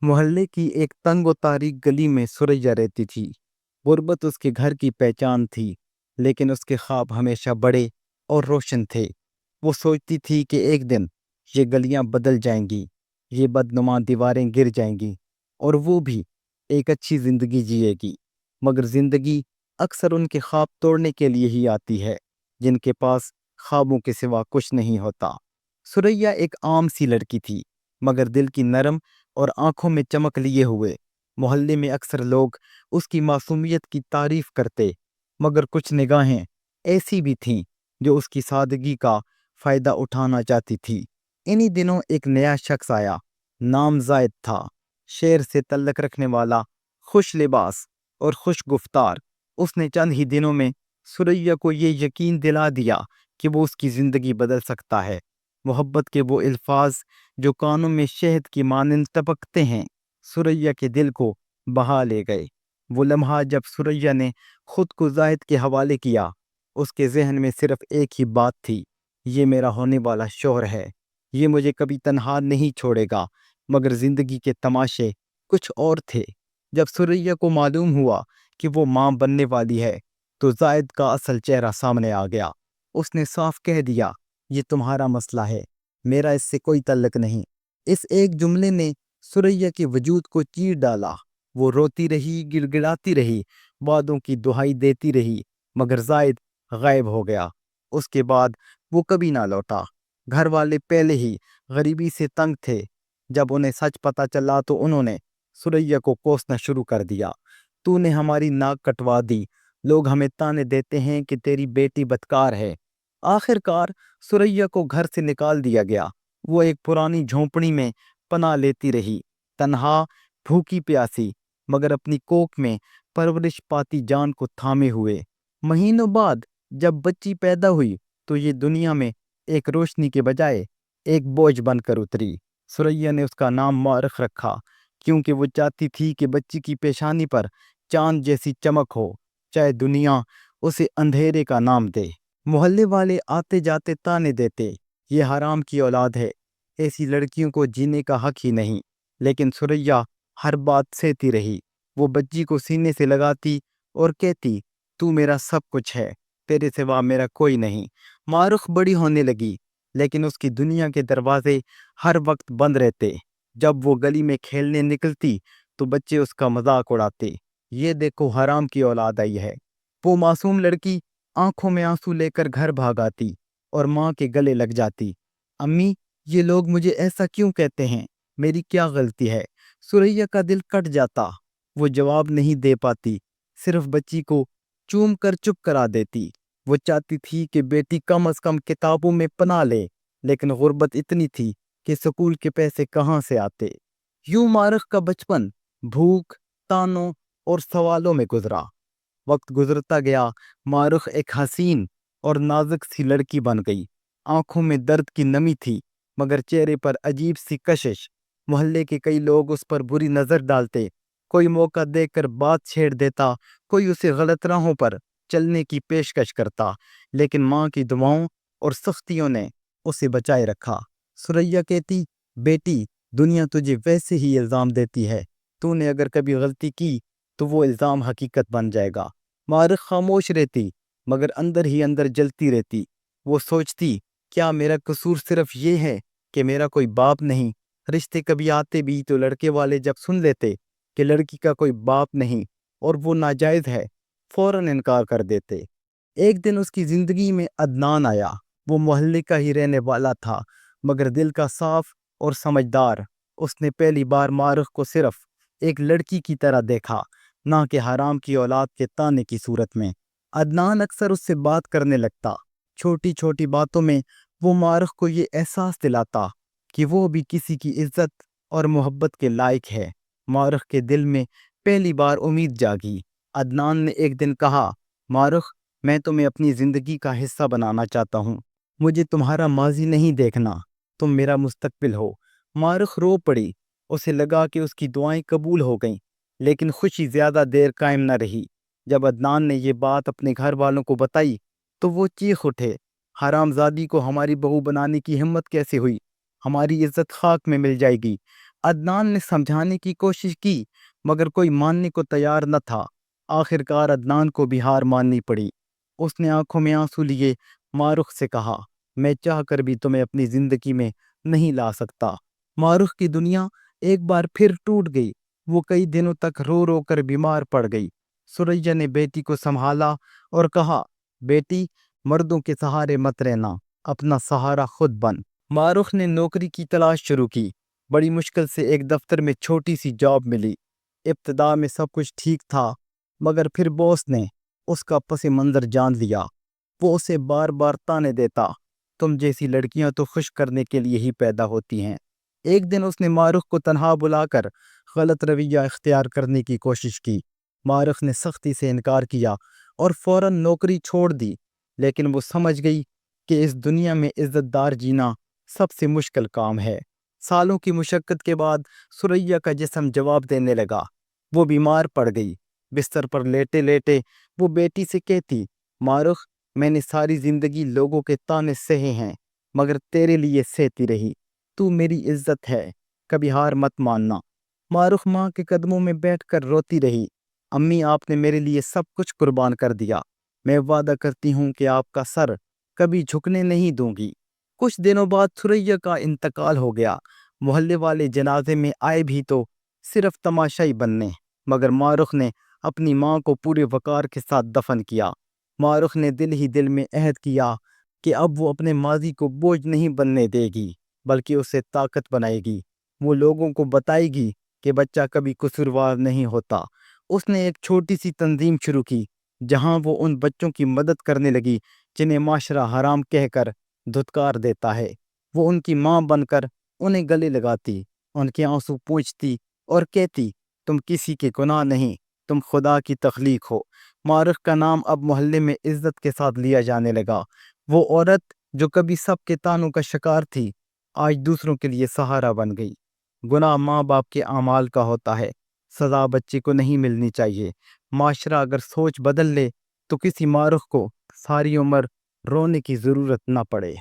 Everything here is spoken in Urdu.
محلے کی ایک تنگ و تاریک گلی میں سریا رہتی تھی۔ غربت اس کے گھر کی پہچان تھی، لیکن اس کے خواب ہمیشہ بڑے اور روشن تھے۔ وہ سوچتی تھی کہ ایک دن یہ گلیاں بدل جائیں گی، یہ بدنما دیواریں گر جائیں گی، اور وہ بھی ایک اچھی زندگی جیے گی۔ مگر زندگی اکثر ان کے خواب توڑنے کے لیے ہی آتی ہے، جن کے پاس خوابوں کے سوا کچھ نہیں ہوتا۔ سریا ایک عام سی لڑکی تھی، مگر دل کی نرم اور آنکھوں میں چمک لیے ہوئے۔ محلے میں اکثر لوگ اس کی معصومیت کی تعریف کرتے، مگر کچھ نگاہیں ایسی بھی تھیں جو اس کی سادگی کا فائدہ اٹھانا چاہتی تھی۔ انہی دنوں ایک نیا شخص آیا۔ نام زائد تھا، شعر سے تعلق رکھنے والا، خوش لباس اور خوش گفتار۔ اس نے چند ہی دنوں میں سریا کو یہ یقین دلا دیا کہ وہ اس کی زندگی بدل سکتا ہے۔ محبت کے وہ الفاظ جو کانوں میں شہد کی مانند ٹپکتے ہیں، سریا کے دل کو بہا لے گئے۔ وہ لمحہ جب سریا نے خود کو زاہد کے حوالے کیا، اس کے ذہن میں صرف ایک ہی بات تھی: یہ میرا ہونے والا شوہر ہے، یہ مجھے کبھی تنہا نہیں چھوڑے گا۔ مگر زندگی کے تماشے کچھ اور تھے۔ جب سریا کو معلوم ہوا کہ وہ ماں بننے والی ہے، تو زائد کا اصل چہرہ سامنے آ گیا۔ اس نے صاف کہہ دیا: یہ تمہارا مسئلہ ہے، میرا اس سے کوئی تعلق نہیں۔ اس ایک جملے نے سریا کے وجود کو چیر ڈالا۔ وہ روتی رہی، گڑ گڑاتی رہی، وعدوں کی دہائی دیتی رہی، مگر زائد غائب ہو گیا۔ اس کے بعد وہ کبھی نہ لوٹا۔ گھر والے پہلے ہی غریبی سے تنگ تھے۔ جب انہیں سچ پتا چلا تو انہوں نے سریا کو کوسنا شروع کر دیا: تو نے ہماری ناک کٹوا دی، لوگ ہمیں تانے دیتے ہیں کہ تیری بیٹی بدکار ہے۔ آخر کار سریا کو گھر سے نکال دیا گیا۔ وہ ایک پرانی جھونپڑی میں پناہ لیتی رہی، تنہا، بھوکی پیاسی، مگر اپنی کوکھ میں پرورش پاتی جان کو تھامے ہوئے۔ مہینوں بعد جب بچی پیدا ہوئی تو یہ دنیا میں ایک روشنی کے بجائے ایک بوجھ بن کر اتری۔ سریا نے اس کا نام مارخ رکھا، کیونکہ وہ چاہتی تھی کہ بچی کی پیشانی پر چاند جیسی چمک ہو، چاہے دنیا اسے اندھیرے کا نام دے۔ محلے والے آتے جاتے تانے دیتے: یہ حرام کی اولاد ہے، ایسی لڑکیوں کو جینے کا حق ہی نہیں۔ لیکن سریا ہر بات سہتی رہی۔ وہ بچی کو سینے سے لگاتی اور کہتی: تو میرا سب کچھ ہے، تیرے سوا میرا کوئی نہیں۔ مارخ بڑی ہونے لگی، لیکن اس کی دنیا کے دروازے ہر وقت بند رہتے۔ جب وہ گلی میں کھیلنے نکلتی تو بچے اس کا مذاق اڑاتے: یہ دیکھو حرام کی اولاد آئی ہے۔ وہ معصوم لڑکی آنکھوں میں آنسو لے کر گھر بھاگ آتی اور ماں کے گلے لگ جاتی: امی، یہ لوگ مجھے ایسا کیوں کہتے ہیں؟ میری کیا غلطی ہے؟ سریا کا دل کٹ جاتا۔ وہ جواب نہیں دے پاتی، صرف بچی کو چوم کر چپ کرا دیتی۔ وہ چاہتی تھی کہ بیٹی کم از کم کتابوں میں پناہ لے، لیکن غربت اتنی تھی کہ سکول کے پیسے کہاں سے آتے۔ یوں مارخ کا بچپن بھوک، تانوں اور سوالوں میں گزرا۔ وقت گزرتا گیا، مارخ ایک حسین اور نازک سی لڑکی بن گئی۔ آنکھوں میں درد کی نمی تھی، مگر چہرے پر عجیب سی کشش۔ محلے کے کئی لوگ اس پر بری نظر ڈالتے، کوئی موقع دے کر بات چھیڑ دیتا، کوئی اسے غلط راہوں پر چلنے کی پیشکش کرتا، لیکن ماں کی دعاؤں اور سختیوں نے اسے بچائے رکھا۔ سریا کہتی: بیٹی، دنیا تجھے ویسے ہی الزام دیتی ہے، تو نے اگر کبھی غلطی کی تو وہ الزام حقیقت بن جائے گا۔ مارخ خاموش رہتی، مگر اندر ہی اندر جلتی رہتی۔ وہ سوچتی: کیا میرا قصور صرف یہ ہے کہ میرا کوئی باپ نہیں؟ رشتے کبھی آتے بھی تو لڑکے والے جب سن لیتے کہ لڑکی کا کوئی باپ نہیں اور وہ ناجائز ہے، فوراً انکار کر دیتے۔ ایک دن اس کی زندگی میں عدنان آیا۔ وہ محلے کا ہی رہنے والا تھا، مگر دل کا صاف اور سمجھدار۔ اس نے پہلی بار مارخ کو صرف ایک لڑکی کی طرح دیکھا، نہ کہ حرام کی اولاد کے طعنے کی صورت میں۔ عدنان اکثر اس سے بات کرنے لگتا۔ چھوٹی چھوٹی باتوں میں وہ مارخ کو یہ احساس دلاتا کہ وہ بھی کسی کی عزت اور محبت کے لائق ہے۔ مارخ کے دل میں پہلی بار امید جاگی۔ عدنان نے ایک دن کہا: مارخ، میں تمہیں اپنی زندگی کا حصہ بنانا چاہتا ہوں۔ مجھے تمہارا ماضی نہیں دیکھنا، تم میرا مستقبل ہو۔ مارخ رو پڑی۔ اسے لگا کہ اس کی دعائیں قبول ہو گئیں، لیکن خوشی زیادہ دیر قائم نہ رہی۔ جب عدنان نے یہ بات اپنے گھر والوں کو بتائی تو وہ چیخ اٹھے: حرام زادی کو ہماری بہو بنانے کی ہمت کیسے ہوئی؟ ہماری عزت خاک میں مل جائے گی۔ عدنان نے سمجھانے کی کوشش کی مگر کوئی ماننے کو تیار نہ تھا۔ آخر کار عدنان کو بھی ہار ماننی پڑی۔ اس نے آنکھوں میں آنسو لیے مارخ سے کہا، میں چاہ کر بھی تمہیں اپنی زندگی میں نہیں لا سکتا۔ مارخ کی دنیا ایک بار پھر ٹوٹ گئی۔ وہ کئی دنوں تک رو رو کر بیمار پڑ گئی۔ سریا نے بیٹی کو سنبھالا اور کہا، بیٹی، مردوں کے سہارے مت رہنا، اپنا سہارا خود بن۔ مارخ نے نوکری کی تلاش شروع کی۔ بڑی مشکل سے ایک دفتر میں چھوٹی سی جاب ملی۔ ابتدا میں سب کچھ ٹھیک تھا مگر پھر باس نے اس کا پس منظر جان لیا۔ وہ اسے بار بار تانے دیتا، تم جیسی لڑکیاں تو خوش کرنے کے لیے ہی پیدا ہوتی ہیں۔ ایک دن اس نے مارخ کو تنہا بلا کر غلط رویہ اختیار کرنے کی کوشش کی۔ مارخ نے سختی سے انکار کیا اور فوراً نوکری چھوڑ دی، لیکن وہ سمجھ گئی کہ اس دنیا میں عزت دار جینا سب سے مشکل کام ہے۔ سالوں کی مشقت کے بعد سریا کا جسم جواب دینے لگا۔ وہ بیمار پڑ گئی۔ بستر پر لیٹے لیٹے وہ بیٹی سے کہتی، مارخ، میں نے ساری زندگی لوگوں کے تانے سہے ہیں مگر تیرے لیے سہتی رہی۔ تو میری عزت ہے، کبھی ہار مت ماننا۔ مارخ ماں کے قدموں میں بیٹھ کر روتی رہی، امی، آپ نے میرے لیے سب کچھ قربان کر دیا۔ میں وعدہ کرتی ہوں کہ آپ کا سر کبھی جھکنے نہیں دوں گی۔ کچھ دنوں بعد سریا کا انتقال ہو گیا۔ محلے والے جنازے میں آئے بھی تو صرف تماشائی بننے، مگر مارخ نے اپنی ماں کو پورے وقار کے ساتھ دفن کیا۔ مارخ نے دل ہی دل میں عہد کیا کہ اب وہ اپنے ماضی کو بوجھ نہیں بننے دے گی بلکہ اسے طاقت بنائے گی۔ وہ لوگوں کو بتائے گی کہ بچہ کبھی قصوروار نہیں ہوتا۔ اس نے ایک چھوٹی سی تنظیم شروع کی جہاں وہ ان بچوں کی مدد کرنے لگی جنہیں معاشرہ حرام کہہ کر دھتکار دیتا ہے۔ وہ ان کی ماں بن کر انہیں گلے لگاتی، ان کے آنسو پونچھتی اور کہتی، تم کسی کے گناہ نہیں، تم خدا کی تخلیق ہو۔ مارخ کا نام اب محلے میں عزت کے ساتھ لیا جانے لگا۔ وہ عورت جو کبھی سب کے طعنوں کا شکار تھی، آج دوسروں کے لیے سہارا بن گئی۔ گناہ ماں باپ کے اعمال کا ہوتا ہے، سزا بچے کو نہیں ملنی چاہیے۔ معاشرہ اگر سوچ بدل لے تو کسی مارخ کو ساری عمر رونے کی ضرورت نہ پڑے۔